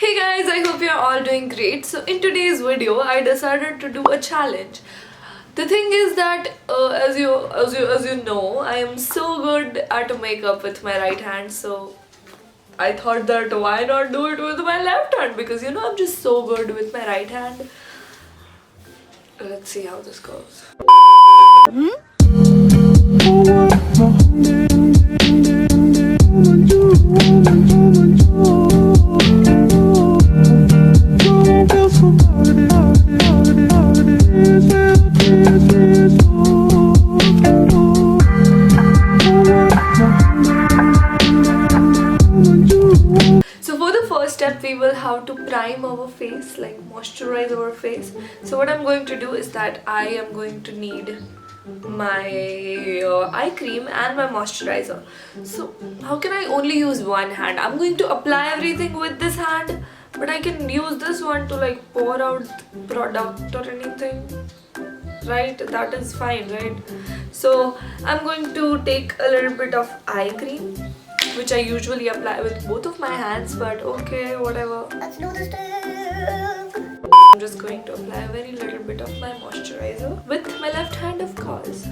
Hey guys, I hope you're all doing great. So in today's video, I decided to do a challenge. The thing is that as you know, I am so good at makeup with my right hand. So I thought that why not do it with my left hand, because you know I'm just so good with my right hand. Let's see how this goes. So for the first step, we will have to prime our face, like moisturize our face. So what I'm going to do is that I am going to need my eye cream and my moisturizer. So how can I only use one hand? I'm going to apply everything with this hand, but I can use this one to like pour out product or anything, right? That is fine, right? So I'm going to take a little bit of eye cream, which I usually apply with both of my hands, but okay, whatever. Let's do this thing. I'm just going to apply a very little bit of my moisturizer with my left hand, of course.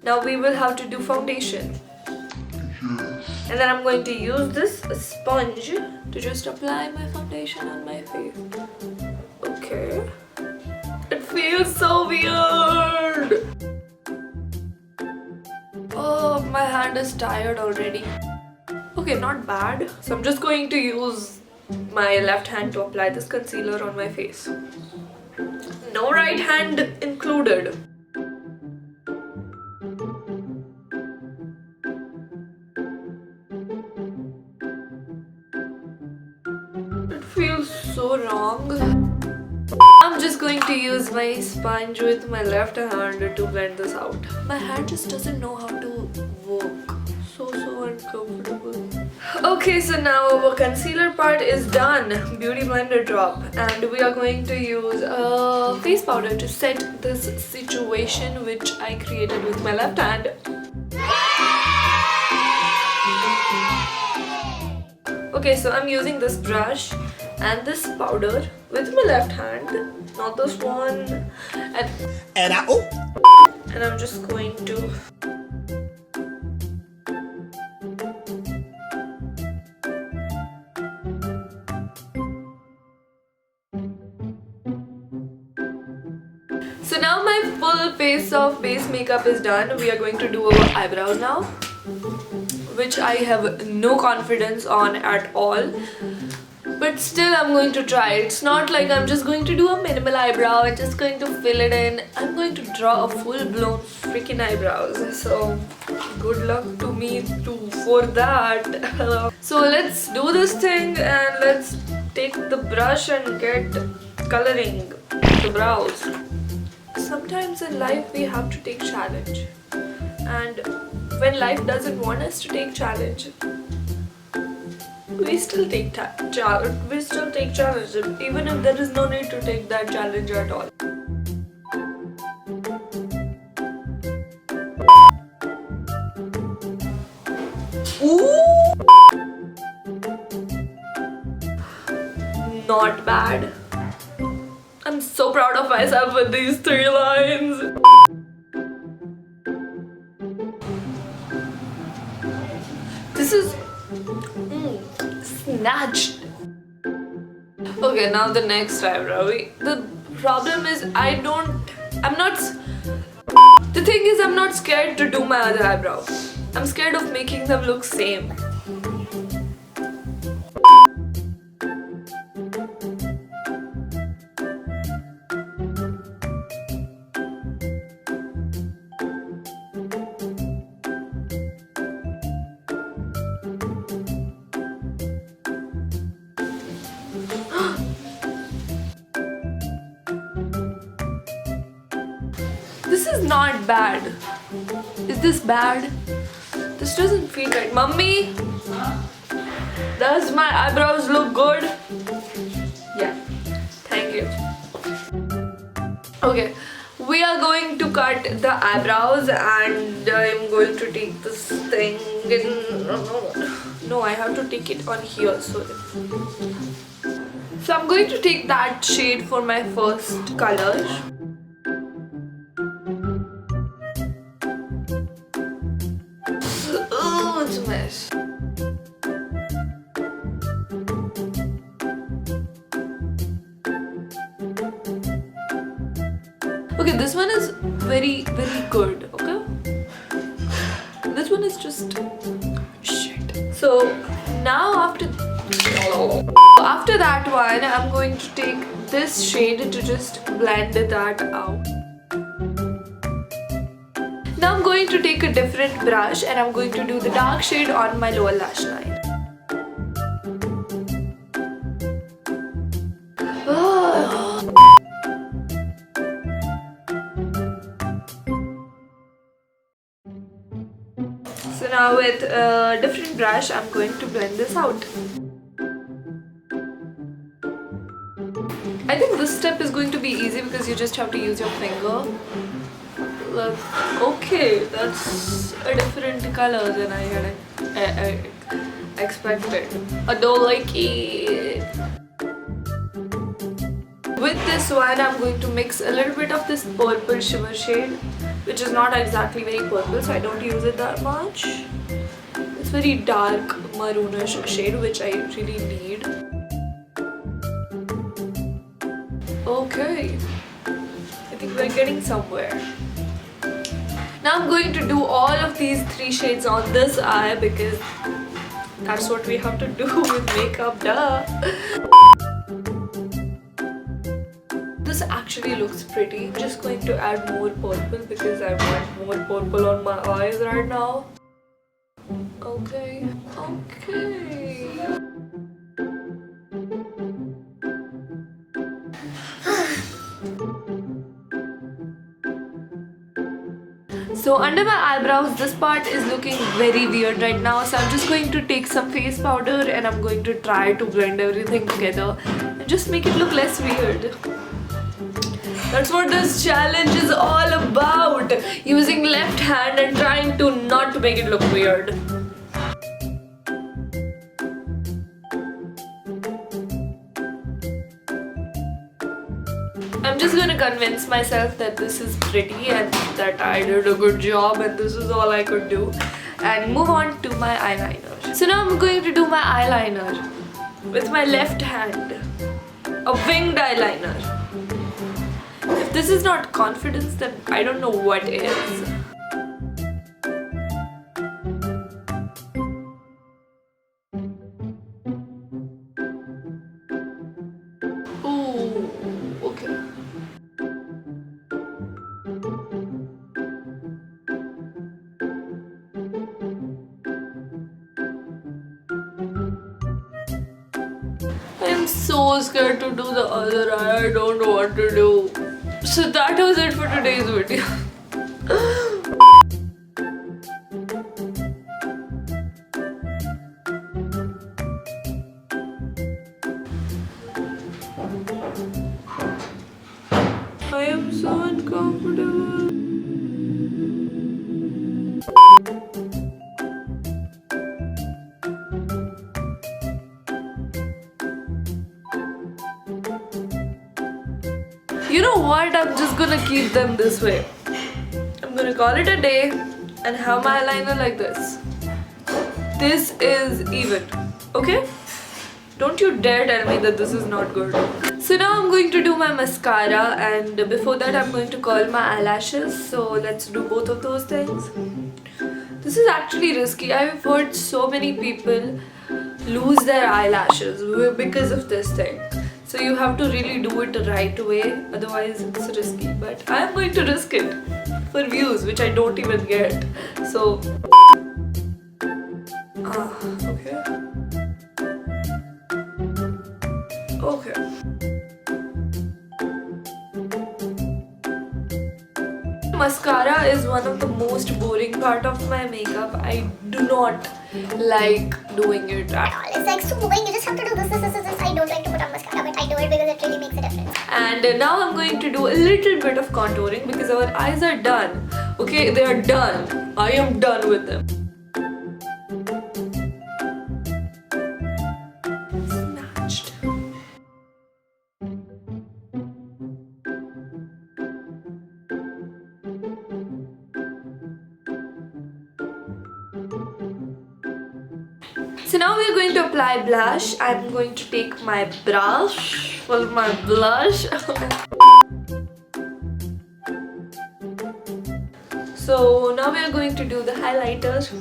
Now we will have to do foundation. And then I'm going to use this sponge to just apply my foundation on my face. Okay. It feels so weird. Oh, my hand is tired already. Okay, not bad. So I'm just going to use my left hand to apply this concealer on my face. No right hand included. It feels so wrong. I'm just going to use my sponge with my left hand to blend this out. My hand just doesn't know how to work. So uncomfortable. Okay, so now our concealer part is done. Beauty blender drop. And we are going to use a face powder to set this situation which I created with my left hand. Okay, so I'm using this brush and this powder with my left hand, not this one. And I'm just going to So now my full face of base makeup is done. We are going to do our eyebrows now, which I have no confidence on at all. But still I'm going to try. It's not like I'm just going to do a minimal eyebrow and just going to fill it in. I'm going to draw a full-blown freaking eyebrows. So good luck to me for that. So let's do this thing and let's take the brush and get coloring the brows. Sometimes in life we have to take challenge. And when life doesn't want us to take challenge, we still take challenge, even if there is no need to take that challenge at all. Ooh! Not bad. I'm so proud of myself with these 3 lines. This is snatched. Okay, now the next eyebrow. The problem is the thing is I'm not scared to do my other eyebrow. I'm scared of making them look same. This is not bad. Is this bad? This doesn't feel right. Mummy? Does my eyebrows look good? Yeah. Thank you. Okay. we are going to cut the eyebrows, and I'm going to take this thing no, I have to take it on here. So I'm going to take that shade for my first color. Oh, it's a mess. Okay, this one is very good, okay? This one is just shit. So now after that one, I'm going to take this shade to just blend that out. Now I'm going to take a different brush and I'm going to do the dark shade on my lower lash line. So now with a different brush, I'm going to blend this out. I think this step is going to be easy because you just have to use your finger. Look, okay, that's a different color than I had expected. I don't like it. With this one, I'm going to mix a little bit of this purple shimmer shade, which is not exactly very purple, so I don't use it that much. It's very dark maroonish shade, which I really need. Okay, I think we're getting somewhere. Now I'm going to do all of these 3 shades on this eye because that's what we have to do with makeup, duh. This actually looks pretty. I'm just going to add more purple because I want more purple on my eyes right now. Okay. So under my eyebrows, this part is looking very weird right now. So I'm just going to take some face powder and I'm going to try to blend everything together and just make it look less weird. That's what this challenge is all about. Using left hand and trying to not make it look weird. I'm just gonna convince myself that this is pretty and that I did a good job and this is all I could do, and move on to my eyeliner. So now I'm going to do my eyeliner with my left hand, a winged eyeliner. If this is not confidence, then I don't know what is. I'm so scared to do the other eye. I don't know what to do. So that was it for today's video. I am so uncomfortable. You know what? I'm just gonna keep them this way. I'm gonna call it a day and have my eyeliner like this. This is even, okay? Don't you dare tell me that this is not good. So now I'm going to do my mascara, and before that I'm going to curl my eyelashes. So let's do both of those things. This is actually risky. I've heard so many people lose their eyelashes because of this thing. So you have to really do it the right way, otherwise it's risky. But I'm going to risk it for views, which I don't even get. So, okay. Okay. Mascara is one of the most boring part of my makeup. I do not like doing it at all. It's like so boring. You just have to do this. I don't like to put on mascara, but I do it because it really makes a difference. And And now I'm going to do a little bit of contouring because our eyes are done. Okay, they are done. I am done with them. Snatched. So now we are going to apply blush. I'm going to take my brush for my blush. So now we are going to do the highlighters.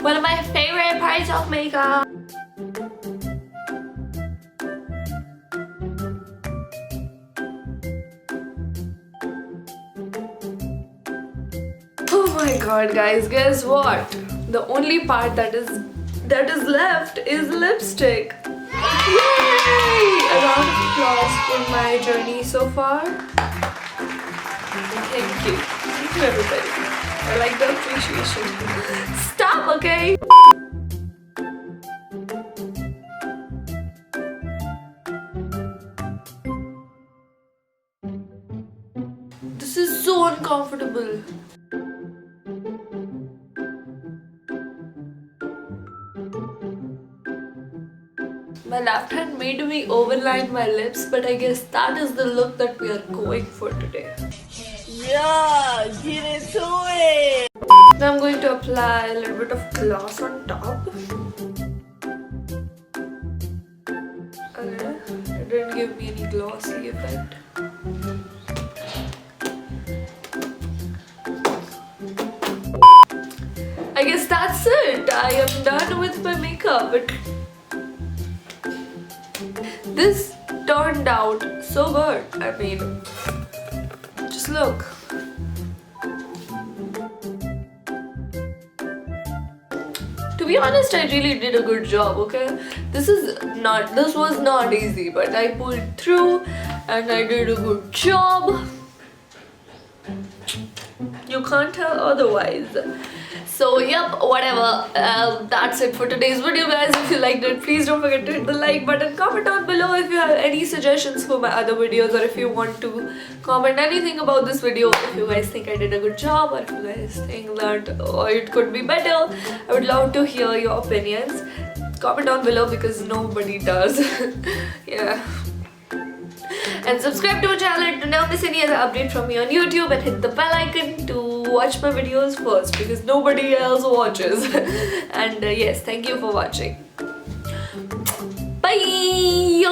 One of my favorite parts of makeup. Oh my god, guys, guess what? The only part that is left is lipstick. Yay! A round of applause for my journey so far. Thank you. Thank you, everybody. I like the appreciation. Stop, okay? This is so uncomfortable. My left hand made me overline my lips, but I guess that is the look that we are going for today. Yeah, get into it! Now I'm going to apply a little bit of gloss on top. Okay, it didn't give me any glossy effect. I guess that's it. I am done with my makeup. But this turned out so good. I mean, just look. To be honest, I really did a good job, okay? This was not easy, but I pulled through and I did a good job. You can't tell otherwise. So yep, whatever, that's it for today's video, guys. If you liked it, please don't forget to hit the like button. Comment down below if you have any suggestions for my other videos, or if you want to comment anything about this video. If you guys think I did a good job, or if you guys think that it could be better, I would love to hear your opinions. Comment down below because nobody does. Yeah. And subscribe to my channel to never miss any other update from me on YouTube, and hit the bell icon to watch my videos first because nobody else watches. And yes, thank you for watching. Bye.